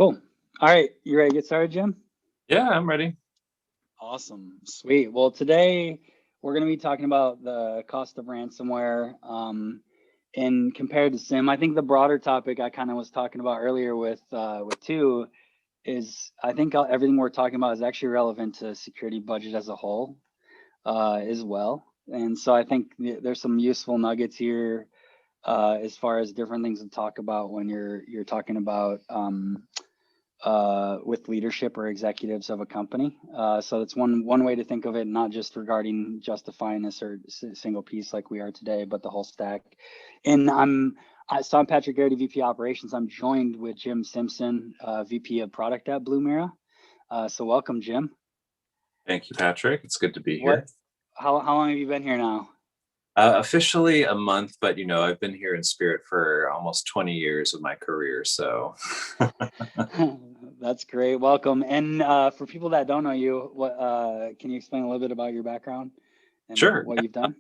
Cool. All right, you ready to get started, Jim? Yeah, I'm ready. Awesome. Sweet. Well, today we're going to be talking about the cost of ransomware and compared to SIEM. I think the broader topic I kind of was talking about earlier with two is I think everything we're talking about is actually relevant to security budget as a whole as well. And so I think there's some useful nuggets here as far as different things to talk about when you're talking about with leadership or executives of a company. So that's one way to think of it, not just regarding justifying a single piece like we are today, but the whole stack. And I'm Patrick Garrity, VP Operations. I'm joined with Jim Simpson, VP of Product at Blumira. So welcome, Jim. Thank you, Patrick. It's good to be here. How long have you been here now? Officially a month, but I've been here in spirit for almost 20 years of my career. So that's great. Welcome. And for people that don't know you, what can you explain a little bit about your background and Sure. what you've done?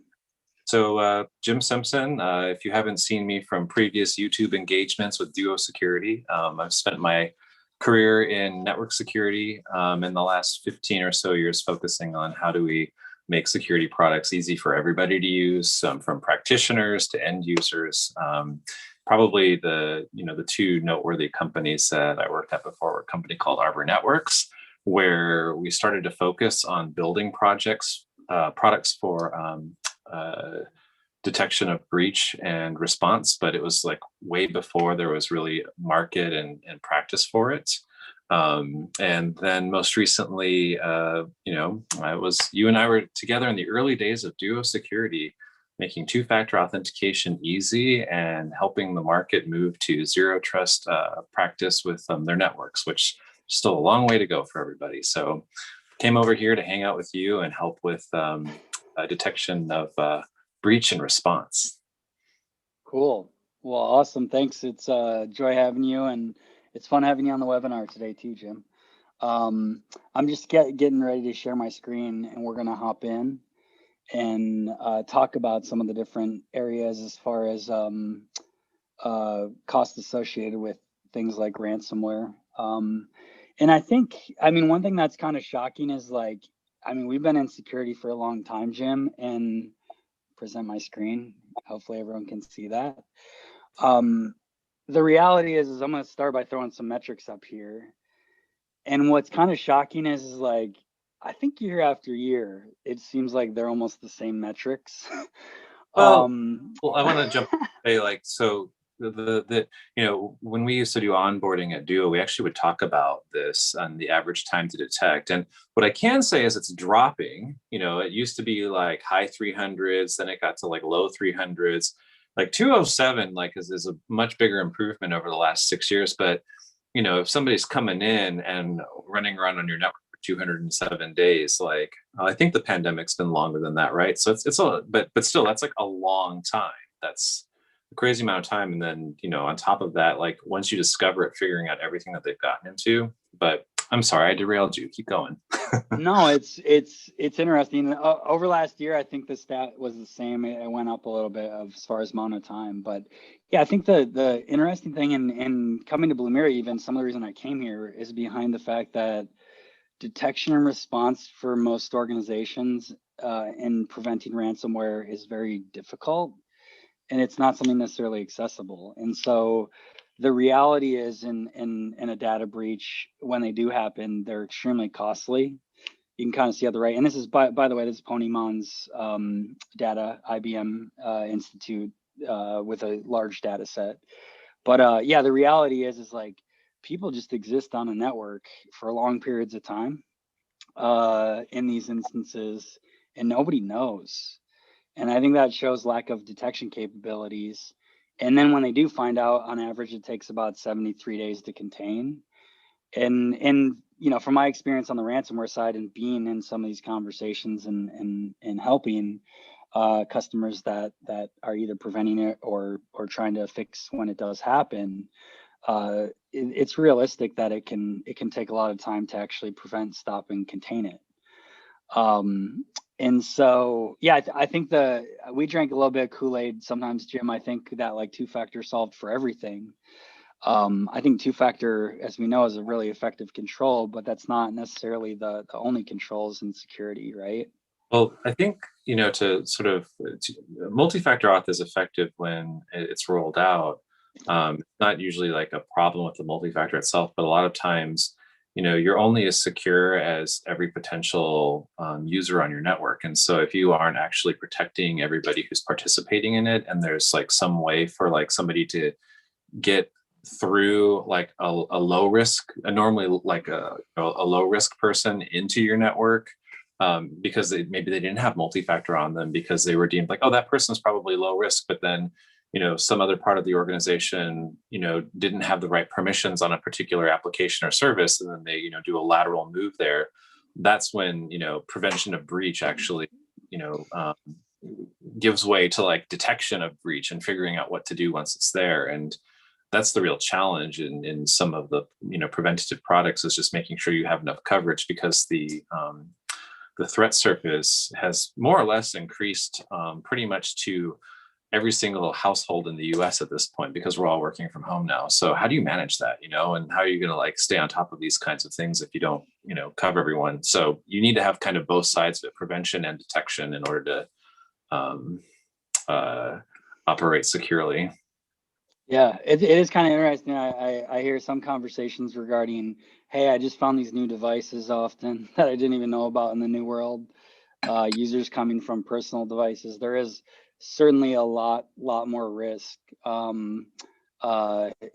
So Jim Simpson, if you haven't seen me from previous YouTube engagements with Duo Security, I've spent my career in network security in the last 15 or so years focusing on how do we make security products easy for everybody to use, from practitioners to end users. Probably the two noteworthy companies that I worked at before were a company called Arbor Networks, where we started to focus on building products for detection of breach and response, but it was like way before there was really market and practice for it. And then most recently, you and I were together in the early days of Duo Security, making two-factor authentication easy and helping the market move to zero trust practice with their networks, which is still a long way to go for everybody. So came over here to hang out with you and help with detection of breach and response. Cool. Well, awesome. Thanks. It's joy having you, and it's fun having you on the webinar today too, Jim. I'm just getting ready to share my screen, and we're going to hop in and talk about some of the different areas as far as costs associated with things like ransomware. And I think, one thing that's kind of shocking is we've been in security for a long time, Jim, and present my screen. Hopefully everyone can see that. The reality is I'm going to start by throwing some metrics up here. And what's kind of shocking is I think year after year, it seems like they're almost the same metrics. Well, I want to jump so when we used to do onboarding at Duo, we actually would talk about this on the average time to detect. And what I can say is it's dropping. It used to be like high 300s, then it got to low 300s. 207 is a much bigger improvement over the last 6 years. But if somebody's coming in and running around on your network for 207 days, I think the pandemic's been longer than that, right? So it's but still, that's a long time. That's a crazy amount of time. And then on top of that, once you discover it, figuring out everything that they've gotten into. But I'm sorry, I derailed you. Keep going. No, it's interesting. Over last year, I think the stat was the same. It went up a little bit as far as amount of time. But yeah, I think the interesting thing in coming to Blumira, even some of the reason I came here is behind the fact that detection and response for most organizations in preventing ransomware is very difficult, and it's not something necessarily accessible. And so the reality is in a data breach, when they do happen, they're extremely costly. You can kind of see on the right. And this is, by the way, this is Ponymon's data, IBM Institute with a large data set. But yeah, the reality is people just exist on a network for long periods of time in these instances, and nobody knows. And I think that shows lack of detection capabilities. And then when they do find out, on average, it takes about 73 days to contain. And from my experience on the ransomware side and being in some of these conversations and helping customers that are either preventing it or trying to fix when it does happen, it's realistic that it can take a lot of time to actually prevent, stop, and contain it. And so, yeah, I think we drank a little bit of Kool-Aid sometimes, Jim. I think that two-factor solved for everything. I think two-factor, as we know, is a really effective control, but that's not necessarily the only controls in security, right? Well, I think, to sort of multi-factor auth is effective when it's rolled out. Not usually like a problem with the multi-factor itself, but a lot of times, you're only as secure as every potential user on your network. And so if you aren't actually protecting everybody who's participating in it, and there's like some way for like somebody to get through like a low risk, normally like a low risk person into your network, because maybe they didn't have multi-factor on them because they were deemed like, oh, that person's probably low risk, but then some other part of the organization didn't have the right permissions on a particular application or service, and then they do a lateral move there. That's when prevention of breach actually gives way to like detection of breach and figuring out what to do once it's there. And that's the real challenge in some of the preventative products, is just making sure you have enough coverage, because the threat surface has more or less increased pretty much to every single household in the US at this point, because we're all working from home now. So how do you manage that, and how are you going to like stay on top of these kinds of things if you don't cover everyone? So you need to have kind of both sides of it, prevention and detection, in order to operate securely. Yeah, it is kind of interesting. I hear some conversations regarding, hey, I just found these new devices often that I didn't even know about in the new world. Users coming from personal devices. There is certainly a lot more risk in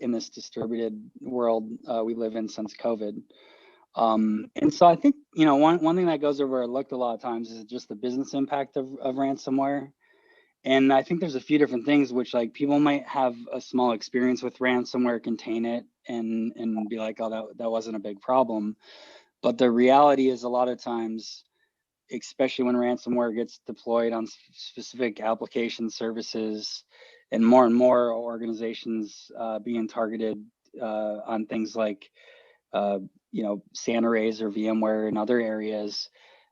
this distributed world we live in since COVID. And so I think, one thing that goes overlooked a lot of times is just the business impact of ransomware. And I think there's a few different things which, like, people might have a small experience with ransomware, contain it, and be like, oh, that wasn't a big problem. But the reality is, a lot of times, especially when ransomware gets deployed on specific application services, and more organizations being targeted on things like SAN-arrays or VMware and other areas,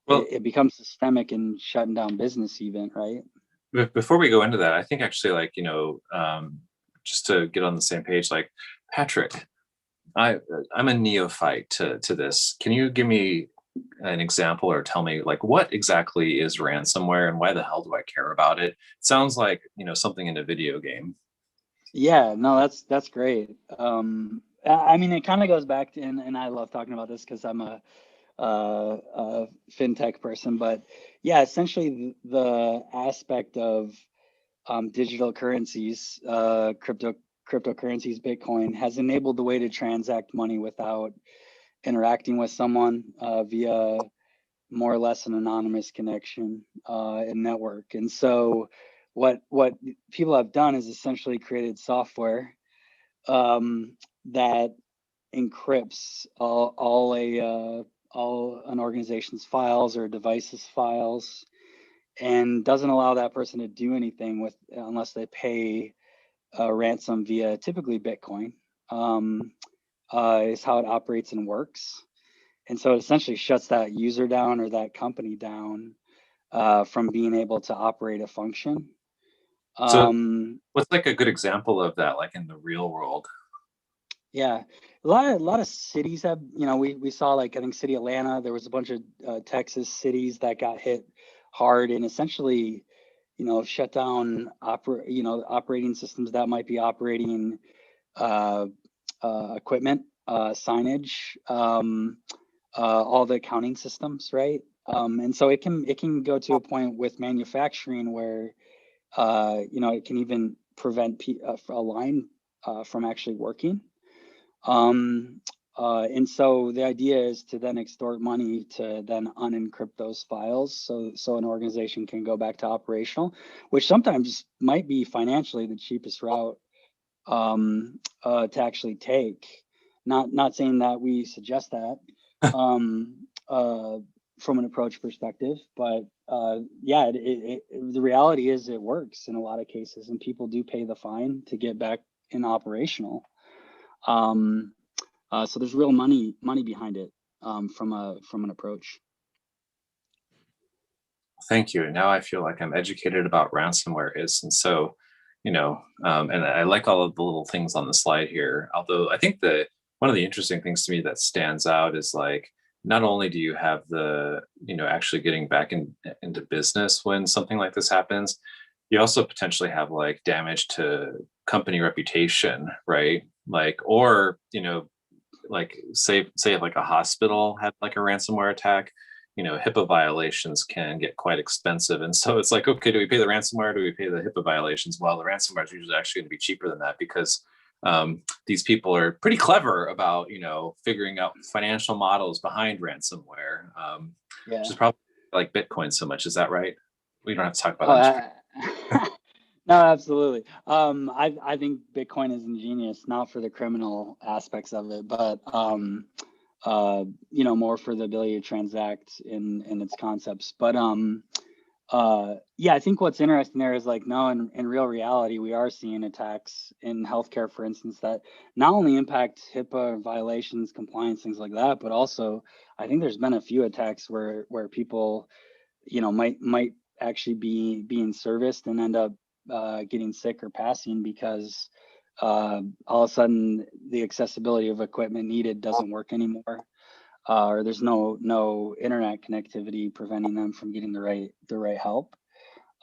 Well, it becomes systemic and shutting down business even, right? before we go into that, I think actually, like, just to get on the same page, like, Patrick, I'm a neophyte to this. Can you give me an example, or tell me like what exactly is ransomware and why the hell do I care about it? It sounds like something in a video game. Yeah, no, that's great. I mean, it kind of goes back to, and I love talking about this because I'm a fintech person, but yeah, essentially the aspect of digital currencies, cryptocurrencies, Bitcoin has enabled the way to transact money without interacting with someone via more or less an anonymous connection and network. And so what people have done is essentially created software that encrypts all an organization's files or device's files, and doesn't allow that person to do anything with unless they pay a ransom via typically Bitcoin. Is how it operates and works. And so it essentially shuts that user down or that company down from being able to operate a function. So what's like a good example of that, like in the real world? Yeah, a lot of cities have, we saw, like, I think City Atlanta, there was a bunch of Texas cities that got hit hard and essentially, shut down operating systems that might be operating equipment, signage, all the accounting systems, right? And so it can go to a point with manufacturing where it can even prevent a line from actually working. And so the idea is to then extort money to then unencrypt those files, so an organization can go back to operational, which sometimes might be financially the cheapest route to actually take. Not saying that we suggest that from an approach perspective, but yeah, the reality is it works in a lot of cases, and people do pay the fine to get back in operational. So there's real money behind it from an approach. Thank you. Now I feel like I'm educated about ransomware is. And so, And I like all of the little things on the slide here. Although I think that one of the interesting things to me that stands out is like, not only do you have the, actually getting back into business when something like this happens, you also potentially have like damage to company reputation, right? Like, or, like say like a hospital had like a ransomware attack, HIPAA violations can get quite expensive. And so it's like, okay, do we pay the ransomware? Do we pay the HIPAA violations? Well, the ransomware is usually actually going to be cheaper than that because these people are pretty clever about, figuring out financial models behind ransomware, which is probably like Bitcoin so much. Is that right? We don't have to talk about that. No, absolutely. I think Bitcoin is ingenious, not for the criminal aspects of it, but more for the ability to transact in its concepts. But I think what's interesting there is like, no, in real reality, we are seeing attacks in healthcare, for instance, that not only impact HIPAA violations, compliance, things like that, but also I think there's been a few attacks where people, might actually be being serviced and end up getting sick or passing because all of a sudden the accessibility of equipment needed doesn't work anymore, or there's no internet connectivity preventing them from getting the right help.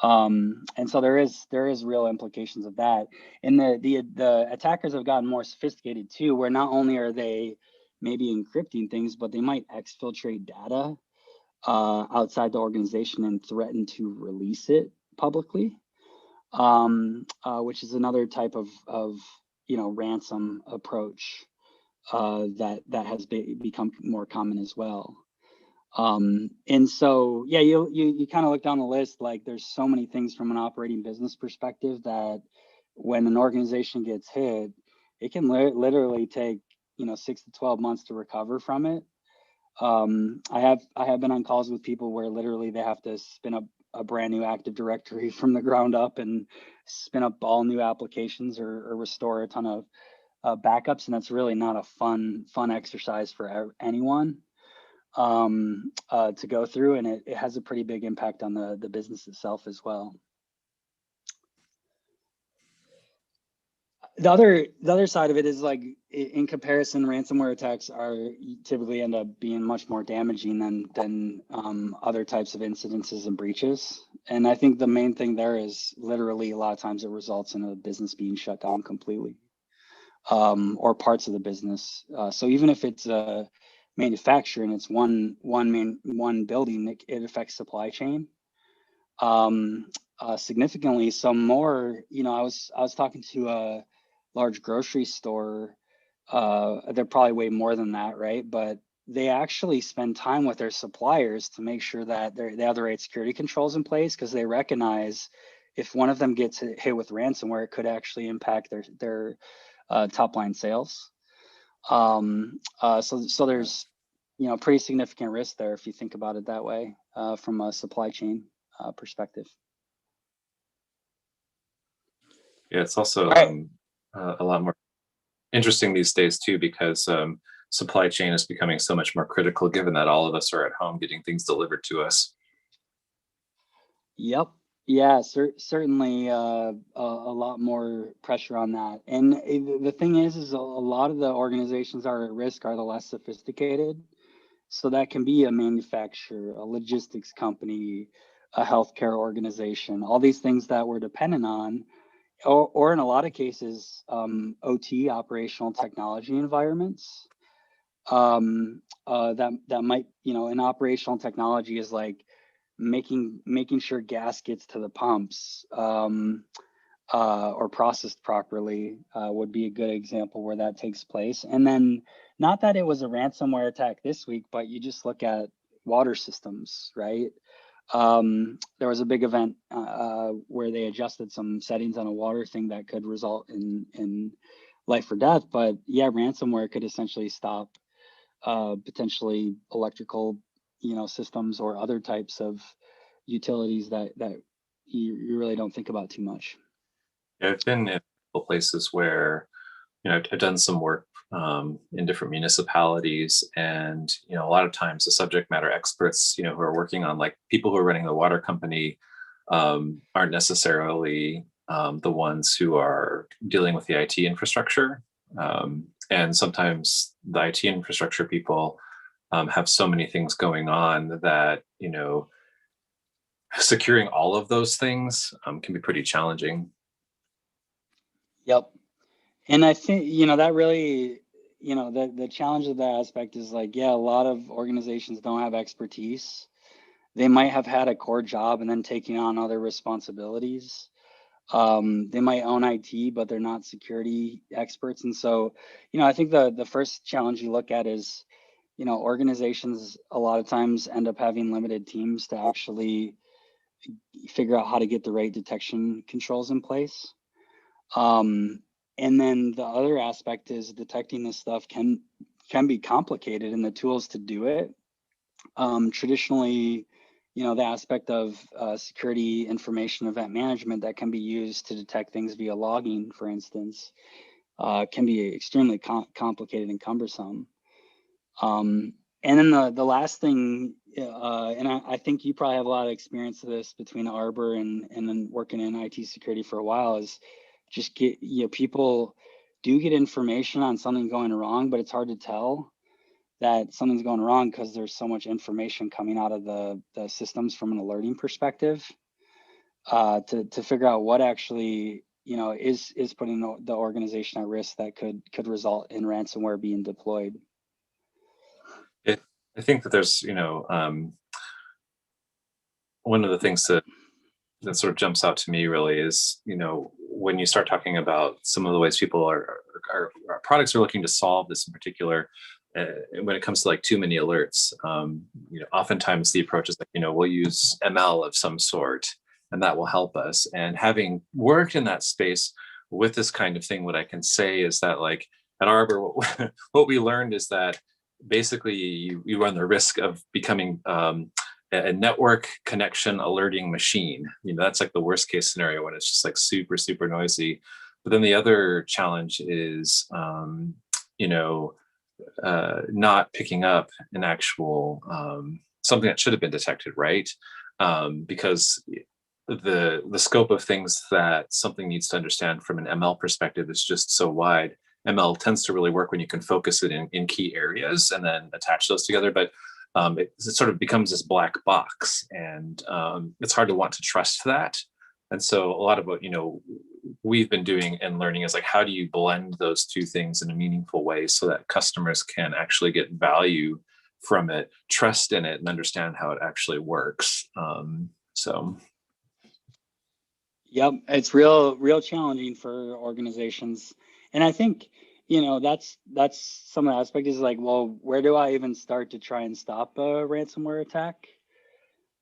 And so there is real implications of that. And the attackers have gotten more sophisticated too, where not only are they maybe encrypting things, but they might exfiltrate data outside the organization and threaten to release it publicly, which is another type of ransom approach that has become more common as well. And so you kind of look down the list, like there's so many things from an operating business perspective that when an organization gets hit, it can literally take 6 to 12 months to recover from it. I have been on calls with people where literally they have to spin up a brand new Active Directory from the ground up and spin up all new applications or restore a ton of backups, and that's really not a fun exercise for anyone to go through, and it has a pretty big impact on the business itself as well. The other side of it is like, in comparison, ransomware attacks typically end up being much more damaging than other types of incidences and breaches. And I think the main thing there is literally a lot of times it results in a business being shut down completely, or parts of the business. So even if it's a manufacturer and it's one building, it affects supply chain significantly. Some more, I was talking to a large grocery store. They're probably way more than that, right? But they actually spend time with their suppliers to make sure that they have the right security controls in place, because they recognize if one of them gets hit with ransomware, it could actually impact their top line sales. So there's pretty significant risk there if you think about it that way, from a supply chain perspective. Yeah, it's also a lot more interesting these days too, because supply chain is becoming so much more critical, given that all of us are at home getting things delivered to us. Yep. Yeah, certainly a lot more pressure on that. And the thing is a lot of the organizations are at risk are the less sophisticated. So that can be a manufacturer, a logistics company, a healthcare organization, all these things that we're dependent on, or in a lot of cases, OT, operational technology environments. That might, in operational technology is like making sure gas gets to the pumps, or processed properly, would be a good example where that takes place. And then, not that it was a ransomware attack this week, but you just look at water systems, right? There was a big event where they adjusted some settings on a water thing that could result in life or death. But yeah, ransomware could essentially stop potentially electrical, systems or other types of utilities that you really don't think about too much. Yeah, I've been in places where, I've done some work in different municipalities, and a lot of times the subject matter experts, who are working on, like, people who are running the water company, aren't necessarily the ones who are dealing with the IT infrastructure. And sometimes the IT infrastructure people have so many things going on that, securing all of those things can be pretty challenging. Yep. And I think, that really, the challenge of that aspect is like, yeah, a lot of organizations don't have expertise. They might have had a core job and then taking on other responsibilities. They might own IT, but they're not security experts. And so, I think the first challenge you look at is, organizations a lot of times end up having limited teams to actually figure out how to get the right detection controls in place. And then the other aspect is detecting this stuff can be complicated, and the tools to do it. Traditionally, the aspect of security information event management that can be used to detect things via logging, for instance, can be extremely complicated and cumbersome. And then the last thing, and I think you probably have a lot of experience of this between Arbor and then working in IT security for a while, is just people do get information on something going wrong, but it's hard to tell that something's going wrong because there's so much information coming out of the systems from an alerting perspective, to figure out what actually is putting the organization at risk that could result in ransomware being deployed. I think that there's one of the things that sort of jumps out to me really is, when you start talking about some of the ways people our products are looking to solve this in particular, when it comes to like too many alerts, oftentimes the approach is like, we'll use ML of some sort and that will help us. And having worked in that space with this kind of thing, what I can say is that, like, at Arbor, what we learned is that basically you run the risk of becoming a network connection alerting machine. That's like the worst case scenario, when it's just like super, super noisy. But then the other challenge is, not picking up an actual something that should have been detected, right? Because the scope of things that something needs to understand from an ML perspective is just so wide. ML tends to really work when you can focus it in key areas and then attach those together. But it sort of becomes this black box, and it's hard to want to trust that. And so a lot of what we've been doing and learning is like, how do you blend those two things in a meaningful way so that customers can actually get value from it, trust in it, and understand how it actually works. Yep, it's real challenging for organizations, and I think that's some of the aspect is like, well, where do I even start to try and stop a ransomware attack?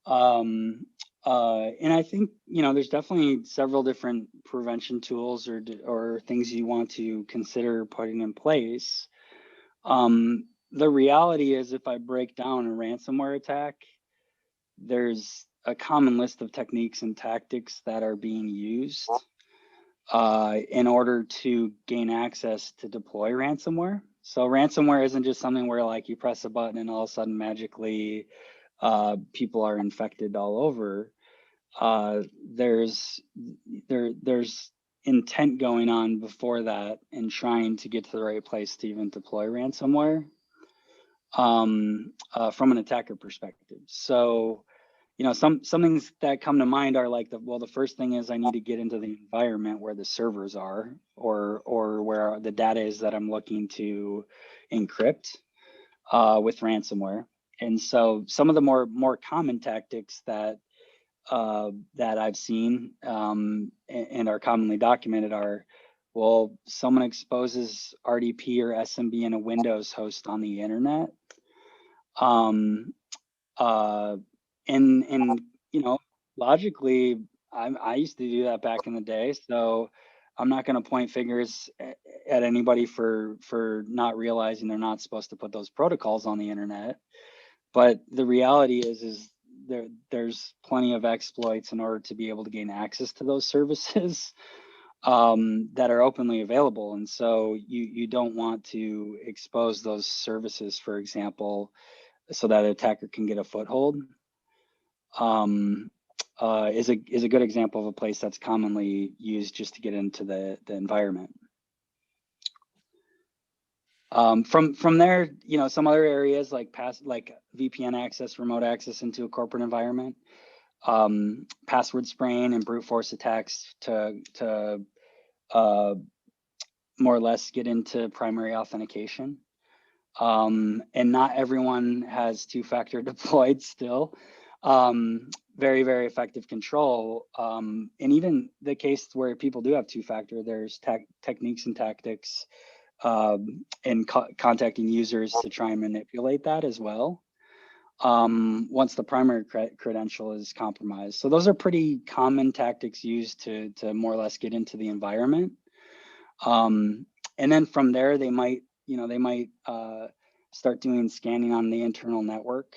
And I think there's definitely several different prevention tools or things you want to consider putting in place. The reality is, if I break down a ransomware attack, there's a common list of techniques and tactics that are being used in order to gain access to deploy ransomware. So ransomware isn't just something where like you press a button and all of a sudden magically people are infected all over. There's intent going on before that and trying to get to the right place to even deploy ransomware from an attacker perspective. So some things that come to mind are like the first thing is I need to get into the environment where the servers are, or where the data is that I'm looking to encrypt with ransomware. And so some of the more common tactics that I've seen and are commonly documented are, well, someone exposes RDP or SMB in a Windows host on the internet. And logically, I used to do that back in the day, so I'm not going to point fingers at anybody for not realizing they're not supposed to put those protocols on the internet. But the reality is there's plenty of exploits in order to be able to gain access to those services that are openly available. And so you don't want to expose those services, for example, so that an attacker can get a foothold. is a good example of a place that's commonly used just to get into the environment. From there, some other areas like VPN access, remote access into a corporate environment, password spraying and brute force attacks to more or less get into primary authentication. And not everyone has two-factor deployed still. Very, very effective control. And even the case where people do have two-factor, there's techniques and tactics and contacting users to try and manipulate that as well. Once the primary credential is compromised. So those are pretty common tactics used to more or less get into the environment. And then from there, they might start doing scanning on the internal network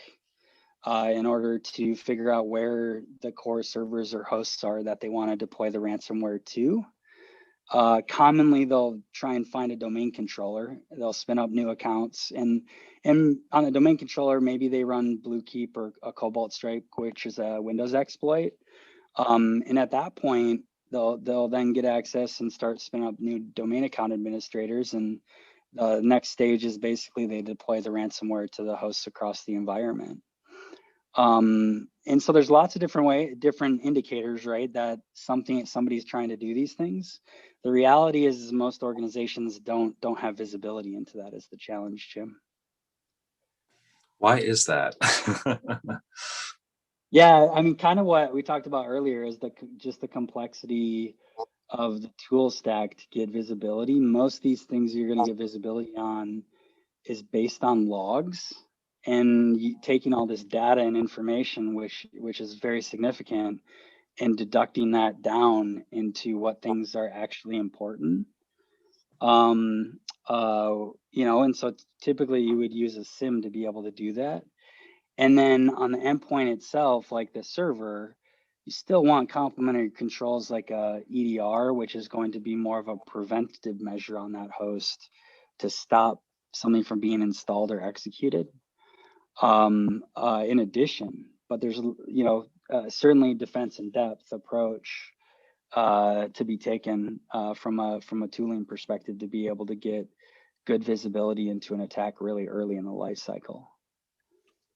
in order to figure out where the core servers or hosts are that they want to deploy the ransomware to. Commonly, they'll try and find a domain controller. They'll spin up new accounts, and on a domain controller, maybe they run Bluekeep or a Cobalt Strike, which is a Windows exploit. And at that point, they'll then get access and start spinning up new domain account administrators. And the next stage is basically they deploy the ransomware to the hosts across the environment. And so there's lots of different indicators, right, that somebody's trying to do these things. The reality is most organizations don't have visibility into that is the challenge, Jim. Why is that? Yeah, I mean, kind of what we talked about earlier is just the complexity of the tool stack to get visibility. Most of these things you're going to get visibility on is based on logs, and taking all this data and information, which is very significant, and deducting that down into what things are actually important. And so typically you would use a SIEM to be able to do that. And then on the endpoint itself, like the server, you still want complementary controls like a EDR, which is going to be more of a preventative measure on that host to stop something from being installed or executed. In addition, but there's certainly defense in depth approach to be taken from a tooling perspective to be able to get good visibility into an attack really early in the life cycle.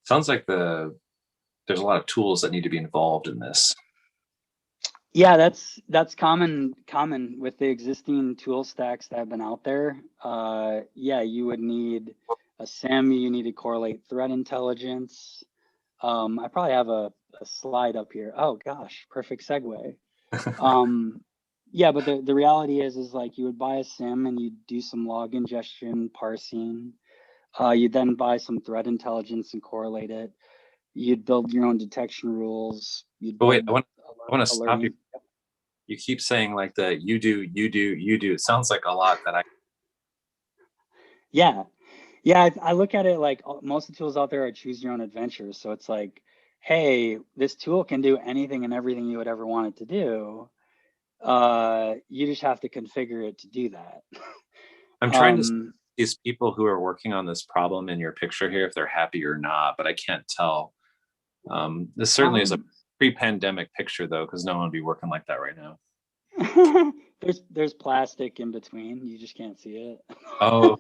Sounds like there's a lot of tools that need to be involved in this. Yeah, that's common with the existing tool stacks that have been out there. Yeah, you would need a SIEM, you need to correlate threat intelligence. I probably have a slide up here. Oh gosh, perfect segue. Yeah, but the reality is like you would buy a SIEM and you do some log ingestion, parsing. You then buy some threat intelligence and correlate it. You'd build your own detection rules. But wait, I want to stop you. You keep saying like the you do. It sounds like a lot that I. Yeah, I look at it like most of the tools out there are choose your own adventure. So it's like, hey, this tool can do anything and everything you would ever want it to do. You just have to configure it to do that. I'm trying to see these people who are working on this problem in your picture here, if they're happy or not, but I can't tell. This certainly is a pre-pandemic picture though, because no one would be working like that right now. There's plastic in between. You just can't see it. Oh,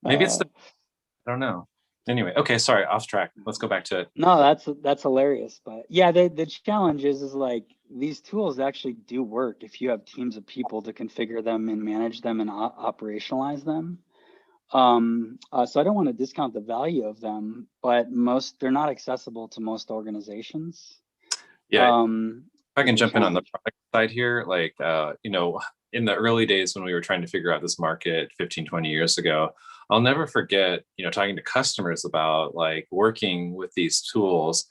maybe it's I don't know. Anyway, okay, sorry, off track. Let's go back to it. No, that's hilarious. But yeah, the challenge is like these tools actually do work if you have teams of people to configure them and manage them and operationalize them. So I don't want to discount the value of them, but they're not accessible to most organizations. Yeah, if I can jump in on the product side here, like, in the early days when we were trying to figure out this market 15, 20 years ago, I'll never forget, talking to customers about like working with these tools.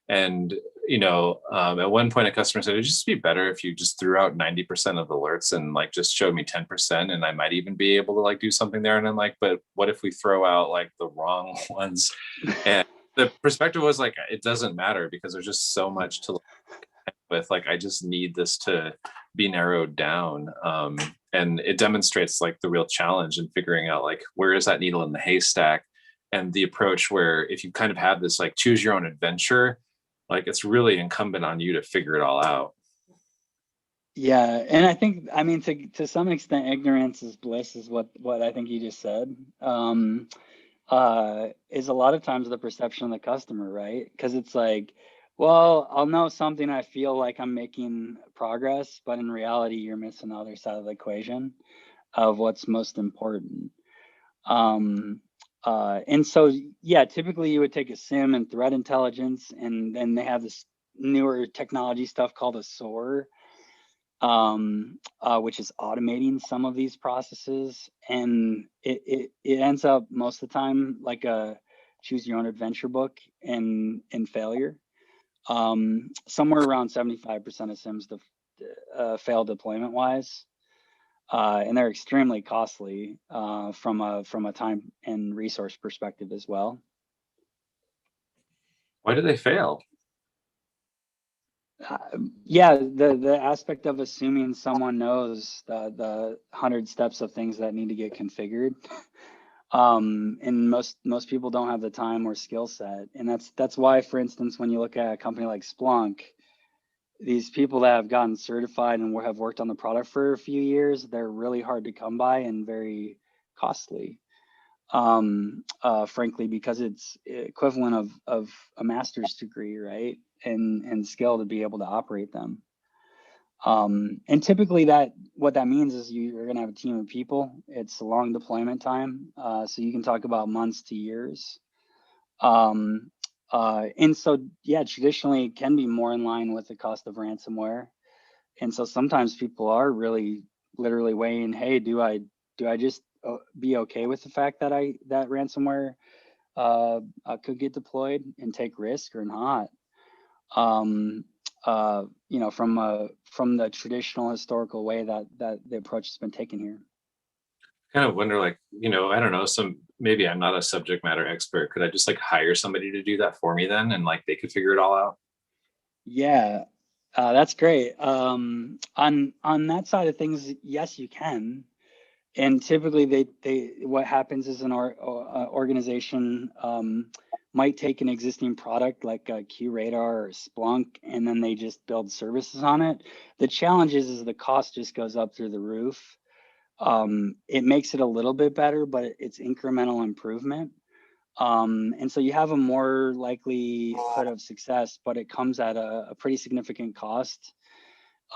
And, at one point a customer said, it'd just be better if you just threw out 90% of alerts and like just showed me 10%. And I might even be able to like do something there. And I'm like, but what if we throw out like the wrong ones? And the perspective was like, it doesn't matter because there's just so much to with. Like, I just need this to be narrowed down. And it demonstrates like the real challenge in figuring out like, where is that needle in the haystack, and the approach where if you kind of have this like choose your own adventure, like it's really incumbent on you to figure it all out. Yeah, and I think, I mean, to some extent, ignorance is bliss, is what I think you just said. Is a lot of times the perception of the customer, right? Because it's like, well, I'll know something, I feel like I'm making progress, but in reality, you're missing the other side of the equation of what's most important. And so, yeah, typically you would take a SIEM and threat intelligence, and then they have this newer technology stuff called a SOAR, which is automating some of these processes. And it ends up most of the time like a choose your own adventure book in failure. Somewhere around 75% of SIEMs fail deployment wise. And they're extremely costly from a time and resource perspective as well. Why do they fail? Yeah, the aspect of assuming someone knows the 100 steps of things that need to get configured, and most people don't have the time or skill set, and that's why, for instance, when you look at a company like Splunk, these people that have gotten certified and have worked on the product for a few years, they're really hard to come by and very costly. Frankly, because it's equivalent of a master's degree, right? And skill to be able to operate them. And typically what that means is you're gonna have a team of people. It's a long deployment time. So you can talk about months to years. And so, yeah, traditionally it can be more in line with the cost of ransomware. And so sometimes people are really literally weighing, hey, do I just be okay with the fact that that ransomware could get deployed and take risk or not? You know, from the traditional historical way that the approach has been taken here. Kind of wonder, like, I don't know, maybe I'm not a subject matter expert. Could I just like hire somebody to do that for me then, and like they could figure it all out? Yeah, that's great. On that side of things, yes, you can. And typically, they what happens is an organization might take an existing product like QRadar or Splunk, and then they just build services on it. The challenge is the cost just goes up through the roof. It makes it a little bit better, but it's incremental improvement. And so you have a more likelihood of success, but it comes at a pretty significant cost.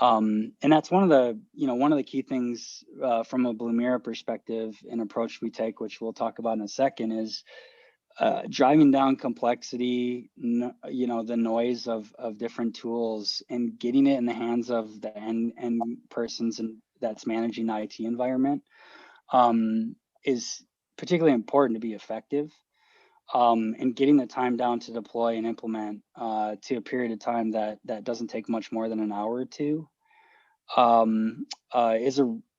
And that's one of the key things from a Blumira perspective and approach we take, which we'll talk about in a second, is driving down complexity, the noise of different tools, and getting it in the hands of the end persons and that's managing the IT environment is particularly important to be effective. And getting the time down to deploy and implement to a period of time that doesn't take much more than an hour or two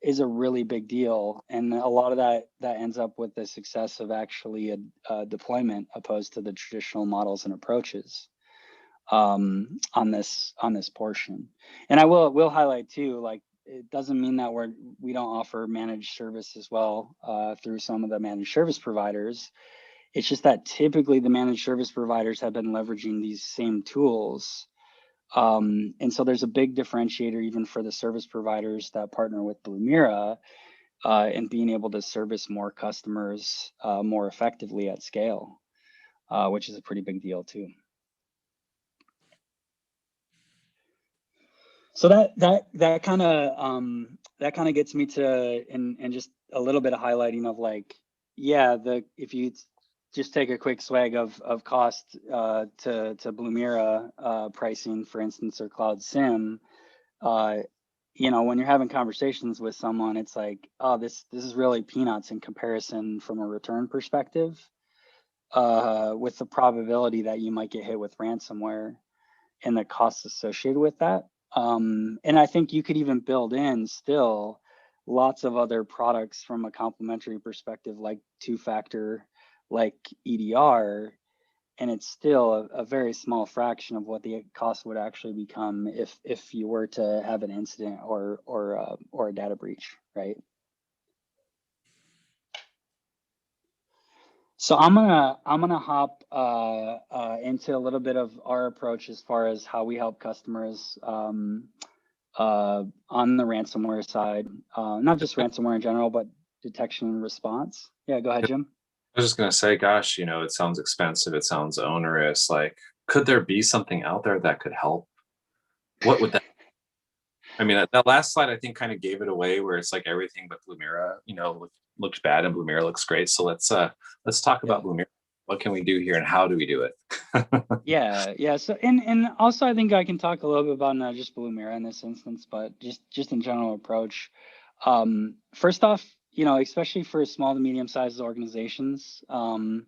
is a really big deal. And a lot of that ends up with the success of actually a deployment opposed to the traditional models and approaches on this portion. And I will highlight too, like, it doesn't mean that we don't offer managed service as well through some of the managed service providers. It's just that typically the managed service providers have been leveraging these same tools. And so there's a big differentiator even for the service providers that partner with Blumira and being able to service more customers more effectively at scale, which is a pretty big deal too. So that kind of gets me to and just a little bit of highlighting of, like, yeah, if you just take a quick swag of cost to Blumira pricing, for instance, or Cloud SIEM, when you're having conversations with someone, it's like, oh, this is really peanuts in comparison from a return perspective, with the probability that you might get hit with ransomware and the costs associated with that. And I think you could even build in still lots of other products from a complementary perspective, like two-factor, like EDR, and it's still a very small fraction of what the cost would actually become if you were to have an incident or a data breach, right? So I'm gonna hop into a little bit of our approach as far as how we help customers on the ransomware side, not just ransomware in general, but detection and response. Yeah, go ahead, Jim. I was just gonna say, gosh, it sounds expensive, it sounds onerous. Like, could there be something out there that could help? What would that? I mean, that last slide I think kind of gave it away, where it's like everything but Blumira, looked bad and Blumira looks great. So let's talk Yeah. about Blumira. What can we do here, and how do we do it? Yeah. So and also I think I can talk a little bit about not just Blumira in this instance, but just in general approach. First off, especially for small to medium sized organizations, in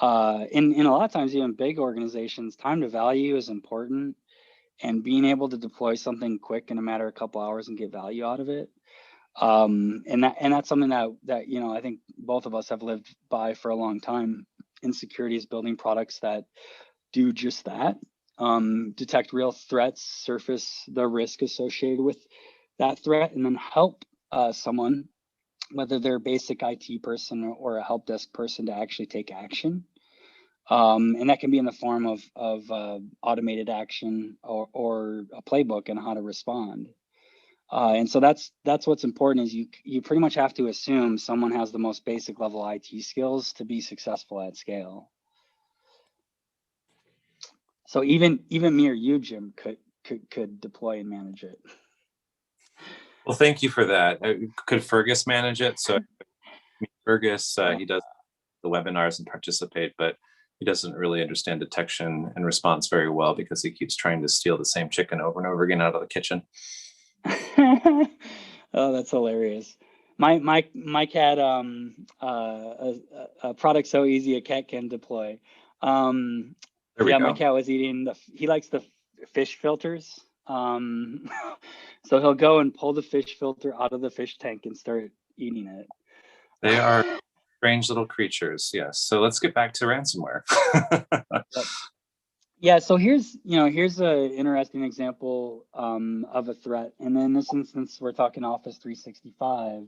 a lot of times even big organizations, time to value is important, and being able to deploy something quick in a matter of a couple hours and get value out of it. And that's something that I think both of us have lived by for a long time in security, is building products that do just that. Detect real threats, surface the risk associated with that threat, and then help someone, whether they're a basic IT person or a help desk person, to actually take action. And that can be in the form of automated action or a playbook on how to respond. And so that's what's important, is you pretty much have to assume someone has the most basic level IT skills to be successful at scale. So even me or you, Jim, could deploy and manage it. Well, thank you for that. Could Fergus manage it? So Fergus, he does the webinars and participate, but he doesn't really understand detection and response very well, because he keeps trying to steal the same chicken over and over again out of the kitchen. Oh, that's hilarious. My cat, a product so easy a cat can deploy. There we Yeah, go. my cat was eating he likes the fish filters. So he'll go and pull the fish filter out of the fish tank and start eating it. They are strange little creatures. Yes. So let's get back to ransomware. Yep. Yeah, so here's an interesting example of a threat, and in this instance, we're talking Office 365.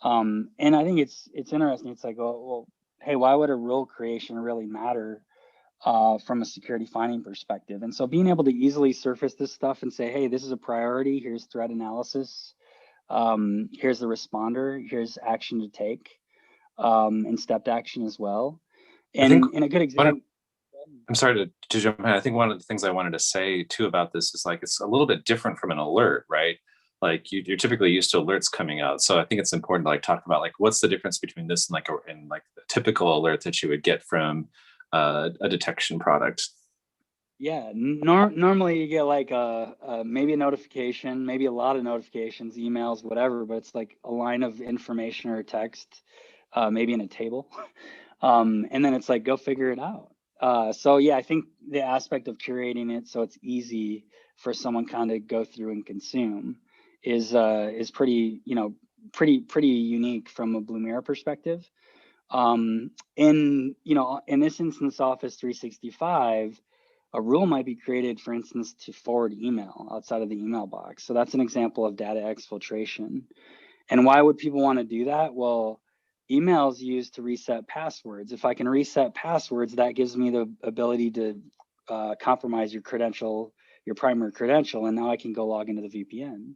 And I think it's interesting. It's like, well, hey, why would a rule creation really matter from a security finding perspective? And so being able to easily surface this stuff and say, hey, this is a priority. Here's threat analysis. Here's the responder. Here's action to take, and stepped action as well. I think And a good example. I'm sorry to jump in. I think one of the things I wanted to say too about this is, like, it's a little bit different from an alert, right? Like you're typically used to alerts coming out. So I think it's important to talk about what's the difference between this and the typical alert that you would get from a detection product. Yeah, normally you get maybe a notification, maybe a lot of notifications, emails, whatever, but it's like a line of information or text, maybe in a table. And then it's like, go figure it out. So yeah, I think the aspect of curating it so it's easy for someone kind of go through and consume is pretty unique from a Blumira perspective. In this instance, Office 365, a rule might be created, for instance, to forward email outside of the email box. So that's an example of data exfiltration. And why would people want to do that? Well, email is used to reset passwords. If I can reset passwords, that gives me the ability to compromise your primary credential, and now I can go log into the VPN.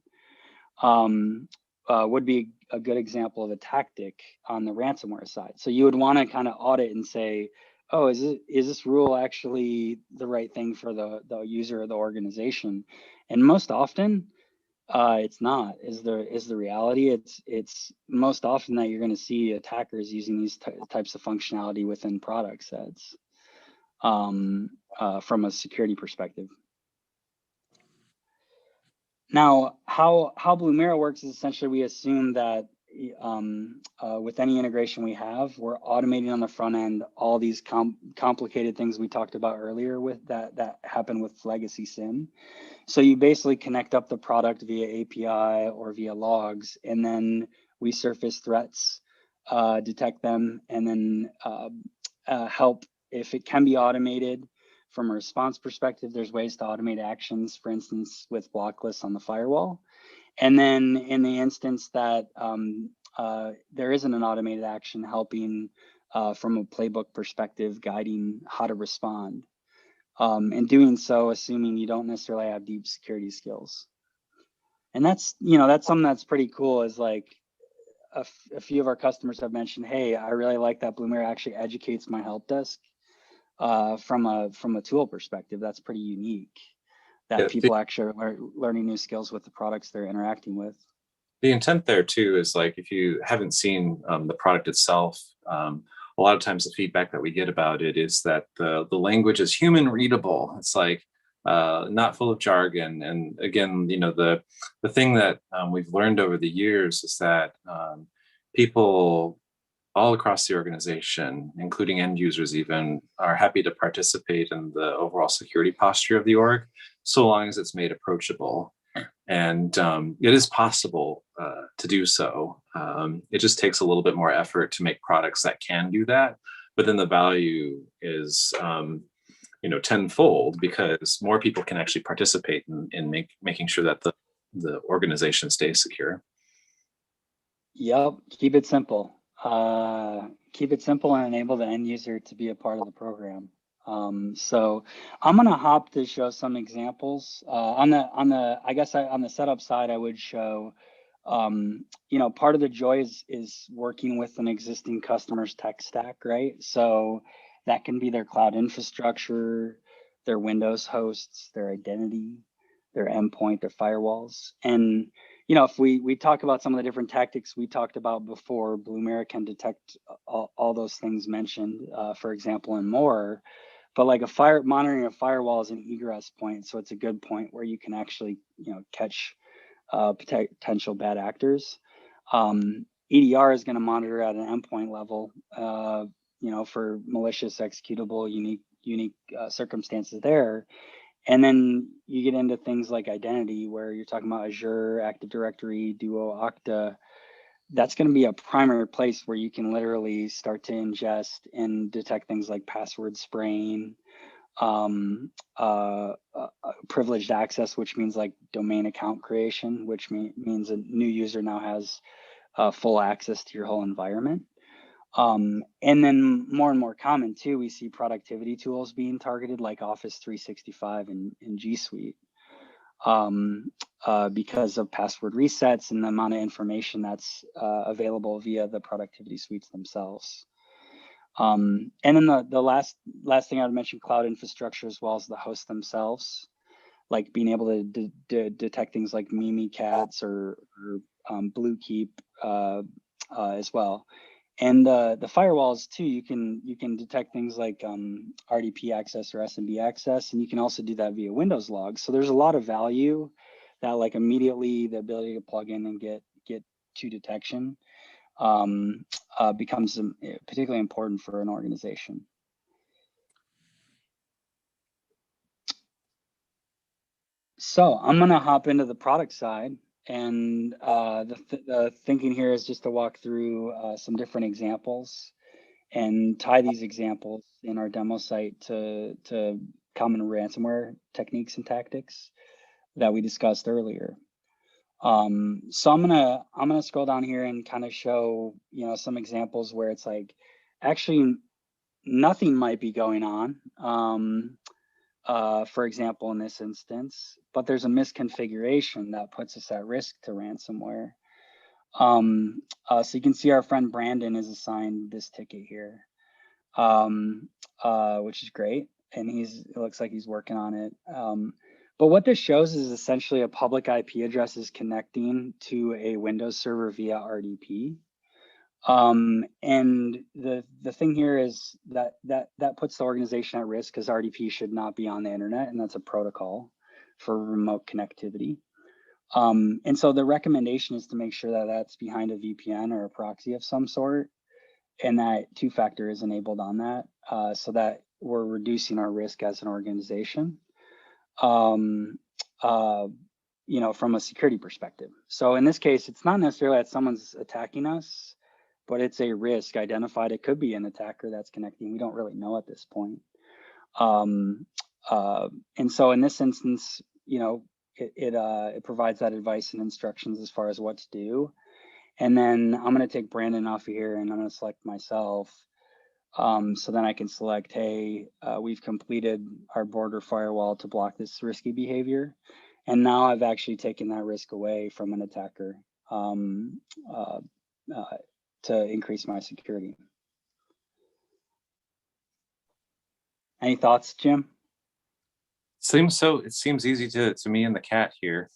Would be a good example of a tactic on the ransomware side. So you would want to kind of audit and say, oh, is this rule actually the right thing for the user or the organization? And most often, it's not. Is the reality? It's most often that you're going to see attackers using these types of functionality within product sets from a security perspective. Now, how Blumira works is essentially we assume that with any integration we have, we're automating on the front end all these complicated things we talked about earlier with that happen with legacy SIEM. So you basically connect up the product via API or via logs, and then we surface threats, detect them, and then help if it can be automated. From a response perspective, there's ways to automate actions, for instance, with block lists on the firewall. And then in the instance that there isn't an automated action, helping from a playbook perspective, guiding how to respond. And doing so, assuming you don't necessarily have deep security skills. And that's, that's something that's pretty cool, is like a few of our customers have mentioned, hey, I really like that Blumira actually educates my help desk from a tool perspective. That's pretty unique, that people actually are learning new skills with the products they're interacting with. The intent there too is, like, if you haven't seen the product itself, a lot of times the feedback that we get about it is that the language is human readable. It's like not full of jargon. And again, the thing that we've learned over the years is that people all across the organization, including end users even, are happy to participate in the overall security posture of the org, so long as it's made approachable. And it is possible to do so. It just takes a little bit more effort to make products that can do that. But then the value is, tenfold, because more people can actually participate in making sure that the organization stays secure. Yep, keep it simple. Keep it simple and enable the end user to be a part of the program. So I'm gonna hop to show some examples. On the setup side, I would show, part of the joy is working with an existing customer's tech stack, right? So that can be their cloud infrastructure, their Windows hosts, their identity, their endpoint, their firewalls. And if we talk about some of the different tactics we talked about before, Blumira can detect all those things mentioned, for example, and more. But like monitoring a firewall is an egress point, so it's a good point where you can actually catch potential bad actors. EDR is going to monitor at an endpoint level, for malicious, executable, unique circumstances there. And then you get into things like identity, where you're talking about Azure, Active Directory, Duo, Okta. That's going to be a primary place where you can literally start to ingest and detect things like password spraying, privileged access, which means like domain account creation, which means a new user now has full access to your whole environment. And then more and more common too, we see productivity tools being targeted, like Office 365 and G Suite, because of password resets and the amount of information that's available via the productivity suites themselves. And then the last thing I'd mention, cloud infrastructure, as well as the hosts themselves, like being able to detect things like Mimikatz or Bluekeep as well. And the firewalls too, you can detect things like RDP access or SMB access, and you can also do that via Windows logs. So there's a lot of value that, like, immediately the ability to plug in and get to detection becomes particularly important for an organization. So I'm gonna hop into the product side. And the thinking here is just to walk through some different examples and tie these examples in our demo site to common ransomware techniques and tactics that we discussed earlier. So I'm gonna scroll down here and kind of show some examples where it's like actually nothing might be going on. For example, in this instance, but there's a misconfiguration that puts us at risk to ransomware. So you can see our friend Brandon is assigned this ticket here, which is great. And it looks like he's working on it. But what this shows is essentially a public IP address is connecting to a Windows server via RDP. And the thing here is that puts the organization at risk, because RDP should not be on the internet, and that's a protocol for remote connectivity. And so the recommendation is to make sure that that's behind a VPN or a proxy of some sort, and that two-factor is enabled on that, so that we're reducing our risk as an organization, from a security perspective. So in this case, it's not necessarily that someone's attacking us, but it's a risk identified. It could be an attacker that's connecting. We don't really know at this point. And so in this instance, it provides that advice and instructions as far as what to do. And then I'm going to take Brandon off of here, and I'm going to select myself. So then I can select, hey, we've completed our border firewall to block this risky behavior. And now I've actually taken that risk away from an attacker to increase my security. Any thoughts, Jim? It seems easy to me and the cat here.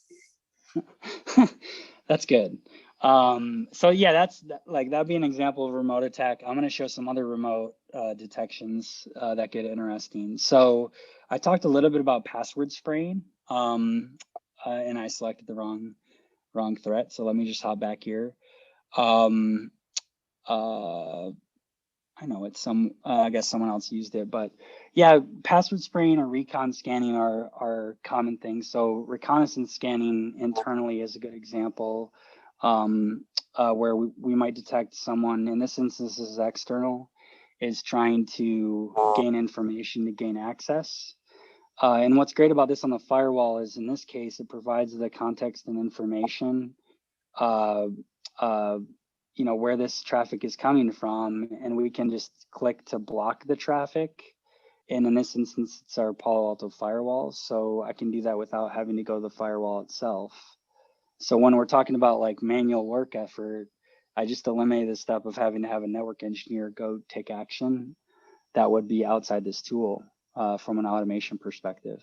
That's good. So yeah, that'd be an example of remote attack. I'm going to show some other remote detections that get interesting. So I talked a little bit about password spraying, and I selected the wrong threat. So let me just hop back here. I know it's I guess someone else used it, but yeah, password spraying or recon scanning are common things. So reconnaissance scanning internally is a good example, where we might detect someone, in this instance is external, is trying to gain information to gain access. And what's great about this on the firewall is, in this case, it provides the context and information, where this traffic is coming from, and we can just click to block the traffic. And in this instance, it's our Palo Alto firewall. So I can do that without having to go to the firewall itself. So when we're talking about like manual work effort, I just eliminate the step of having to have a network engineer go take action that would be outside this tool from an automation perspective.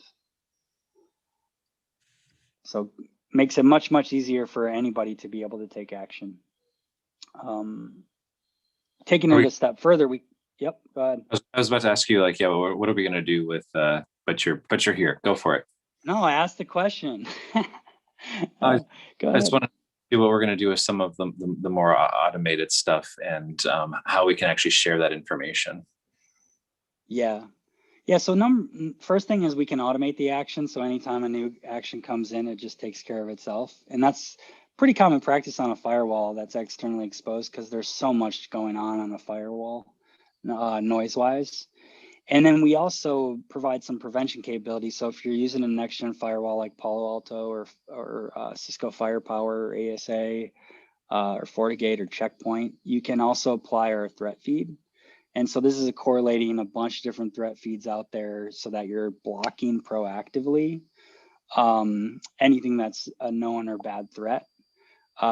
So makes it much, much easier for anybody to be able to take action. Taking it a step further, yep, go ahead. I was about to ask you, like, yeah, what are we going to do with, but you're here, go for it. No, I asked the question. Go I ahead. just want to do what we're going to do with some of the more automated stuff, and how we can actually share that information. Yeah. So first thing is we can automate the action. So anytime a new action comes in, it just takes care of itself. And that's pretty common practice on a firewall that's externally exposed, because there's so much going on a firewall, noise-wise. And then we also provide some prevention capability. So if you're using a next-gen firewall like Palo Alto or Cisco Firepower, or ASA, or FortiGate or Checkpoint, you can also apply our threat feed. And so this is correlating a bunch of different threat feeds out there so that you're blocking proactively anything that's a known or bad threat.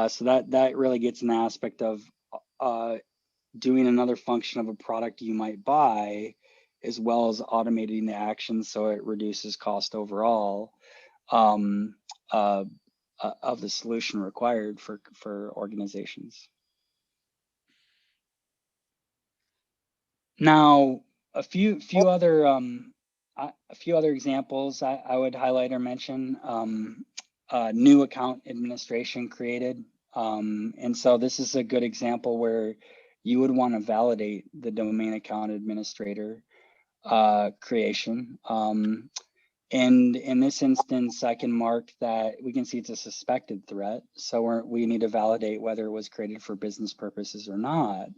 So that really gets an aspect of doing another function of a product you might buy, as well as automating the action so it reduces cost overall of the solution required for organizations. Now, a few other examples I would highlight or mention. New account administration created, and so this is a good example where you would want to validate the domain account administrator creation. And in this instance, I can mark that we can see it's a suspected threat, so we need to validate whether it was created for business purposes or not.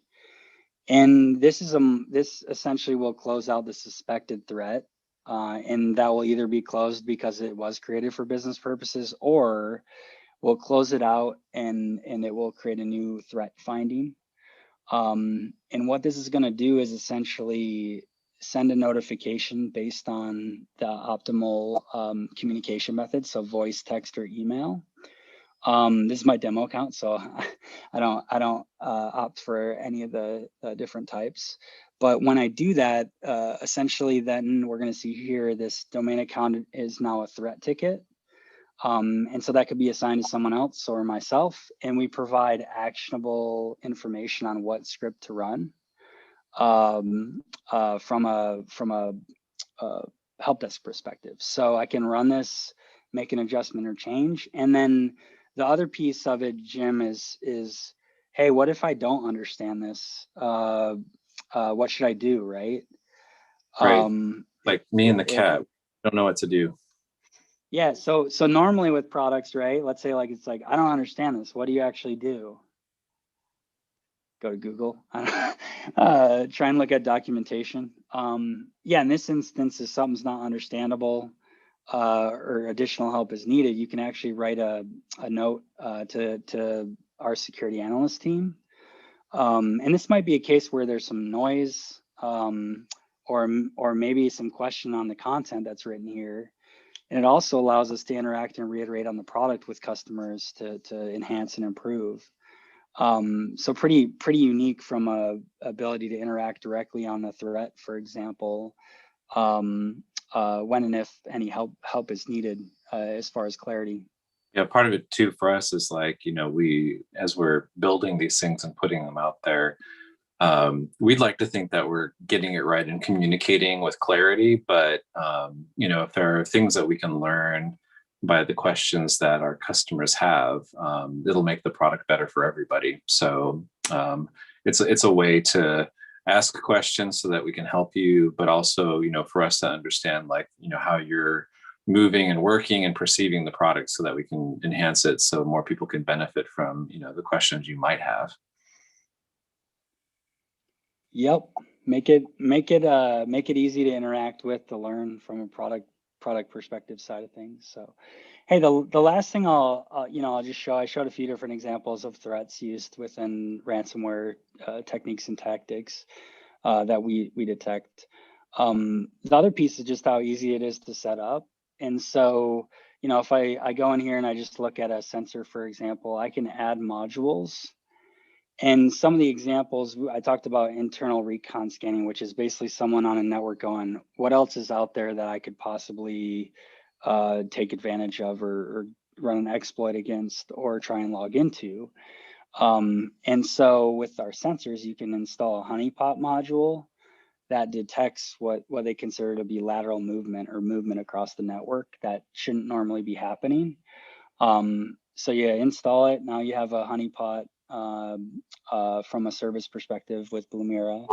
And this essentially will close out the suspected threat, and that will either be closed because it was created for business purposes, or we'll close it out and it will create a new threat finding. And what this is going to do is essentially send a notification based on the optimal communication method, so voice, text, or email. This is my demo account, so I don't opt for any of the different types. But when I do that, essentially then we're going to see here this domain account is now a threat ticket. And so that could be assigned to someone else or myself, and we provide actionable information on what script to run from a help desk perspective. So I can run this, make an adjustment or change, and then the other piece of it, Jim, is hey, what if I don't understand this? What should I do, right? Right. Like me and the cat, don't know what to do. Yeah, so normally with products, right? Let's say it's like, I don't understand this. What do you actually do? Go to Google, try and look at documentation. Yeah, in this instance, if something's not understandable or additional help is needed, you can actually write a note to our security analyst team. And this might be a case where there's some noise or maybe some question on the content that's written here. And it also allows us to interact and reiterate on the product with customers to enhance and improve. So pretty unique from a ability to interact directly on the threat, for example, when and if any help is needed as far as clarity. Yeah, part of it too for us is like, we, as we're building these things and putting them out there, we'd like to think that we're getting it right and communicating with clarity, but if there are things that we can learn by the questions that our customers have, it'll make the product better for everybody. So it's a way to ask questions so that we can help you, but also, for us to understand how you're moving and working and perceiving the product so that we can enhance it so more people can benefit from, the questions you might have. Yep. Make it easy to interact with, to learn from a product perspective side of things. So, hey, the last thing I'll just show, I showed a few different examples of threats used within ransomware techniques and tactics that we detect. The other piece is just how easy it is to set up. And so, if I go in here and I just look at a sensor, for example, I can add modules. And some of the examples, I talked about internal recon scanning, which is basically someone on a network going, what else is out there that I could possibly take advantage of or run an exploit against or try and log into. And so with our sensors, you can install a honeypot module that detects what they consider to be lateral movement or movement across the network that shouldn't normally be happening. So yeah, install it. Now you have a honeypot from a service perspective with Blumira.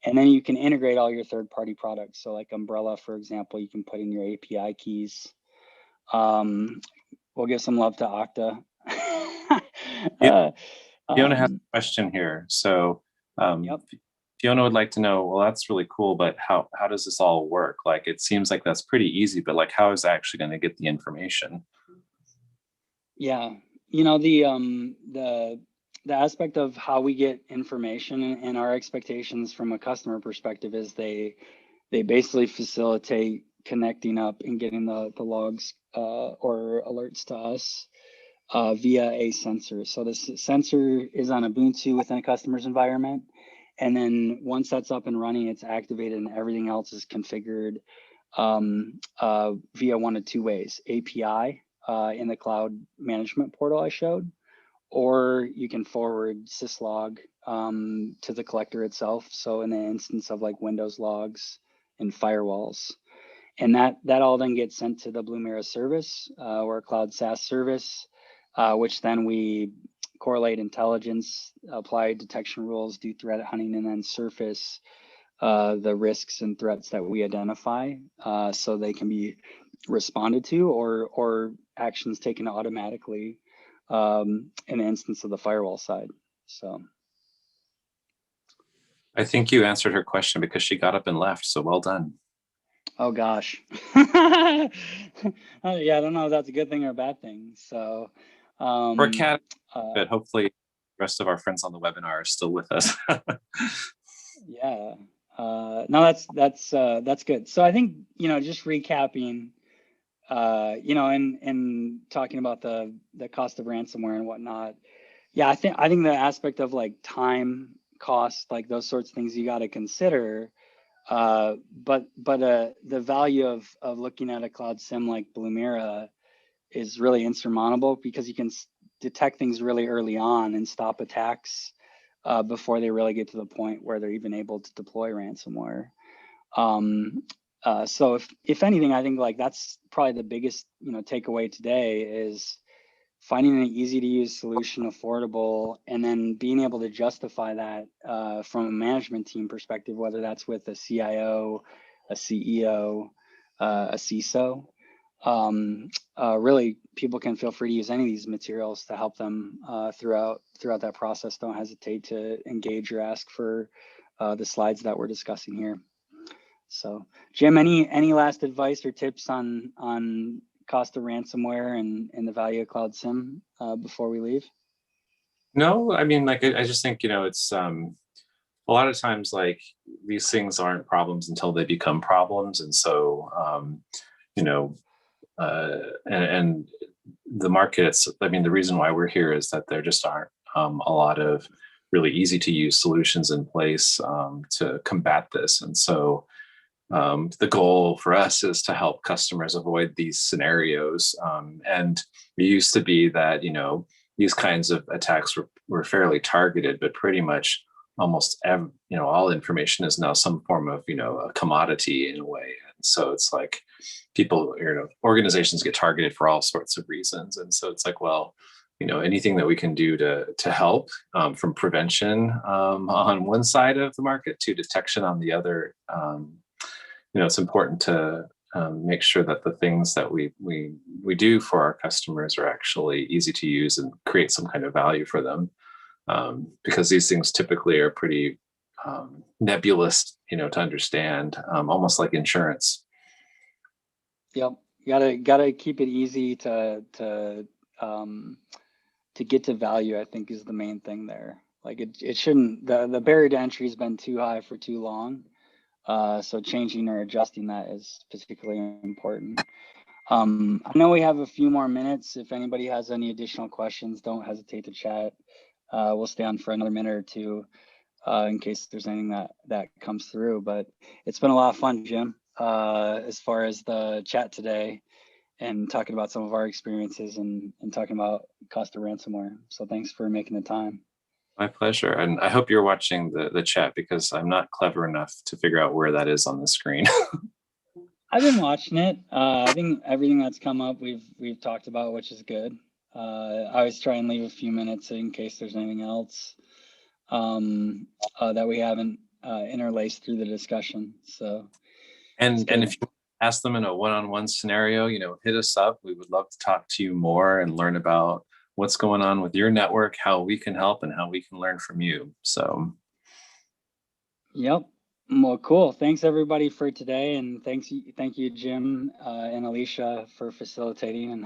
And then you can integrate all your third-party products. So like Umbrella, for example, you can put in your API keys. We'll give some love to Okta. Fiona has a question here. So yep. Fiona would like to know, well, that's really cool, but how does this all work? Like, it seems like that's pretty easy, but like, how is it actually going to get the information? Yeah, the aspect of how we get information and our expectations from a customer perspective is they basically facilitate connecting up and getting the logs or alerts to us via a sensor. So this sensor is on Ubuntu within a customer's environment. And then once that's up and running, it's activated and everything else is configured via one of two ways: API in the cloud management portal I showed, or you can forward syslog to the collector itself. So in the instance of like Windows logs and firewalls, and that all then gets sent to the Blumira service or a cloud SaaS service, which then we correlate intelligence, apply detection rules, do threat hunting, and then surface the risks and threats that we identify so they can be responded to or actions taken automatically in the instance of the firewall side. So I think you answered her question because she got up and left. So well done. Oh gosh. Yeah, I don't know if that's a good thing or a bad thing. So for a cat, but hopefully the rest of our friends on the webinar are still with us. Yeah. No, that's good. So I think, just recapping, and talking about the cost of ransomware and whatnot. Yeah, I think the aspect of like time, cost, like those sorts of things you got to consider. But the value of looking at a cloud SIEM like Blumira is really insurmountable because you can detect things really early on and stop attacks before they really get to the point where they're even able to deploy ransomware. So if anything, I think like that's probably the biggest takeaway today is finding an easy to use solution, affordable, and then being able to justify that from a management team perspective, whether that's with a CIO, a CEO, a CISO. Really, people can feel free to use any of these materials to help them throughout that process. Don't hesitate to engage or ask for the slides that we're discussing here. So, Jim, any last advice or tips on cost of ransomware and the value of cloud SIEM before we leave? No, I mean, like I just think it's a lot of times, like, these things aren't problems until they become problems. And so, you know, and the markets, I mean, the reason why we're here is that there just aren't a lot of really easy to use solutions in place to combat this. And so the goal for us is to help customers avoid these scenarios. And it used to be that, you know, these kinds of attacks were fairly targeted, but pretty much almost you know, all information is now some form of, you know, a commodity in a way. And so it's like people, you know, organizations get targeted for all sorts of reasons. And so it's like, well, you know, anything that we can do to help, from prevention on one side of the market to detection on the other. You know, it's important to make sure that the things that we do for our customers are actually easy to use and create some kind of value for them, because these things typically are pretty nebulous, you know, to understand, almost like insurance. Yep, gotta keep it easy to get to value, I think, is the main thing there. Like it shouldn't, the barrier to entry has been too high for too long. So changing or adjusting that is particularly important. I know we have a few more minutes. If anybody has any additional questions, don't hesitate to chat. We'll stay on for another minute or two in case there's anything that comes through. But it's been a lot of fun, Jim, as far as the chat today and talking about some of our experiences and talking about cost of ransomware. So thanks for making the time. My pleasure. And I hope you're watching the chat, because I'm not clever enough to figure out where that is on the screen. I've been watching it. I think everything that's come up, we've talked about, which is good. I always try and leave a few minutes in case there's anything else that we haven't interlaced through the discussion. So, and if you ask them in a one-on-one scenario, you know, hit us up. We would love to talk to you more and learn about what's going on with your network, how we can help, and how we can learn from you. So, yep. Well, cool. Thanks everybody for today, and thank you, Jim and Alicia, for facilitating and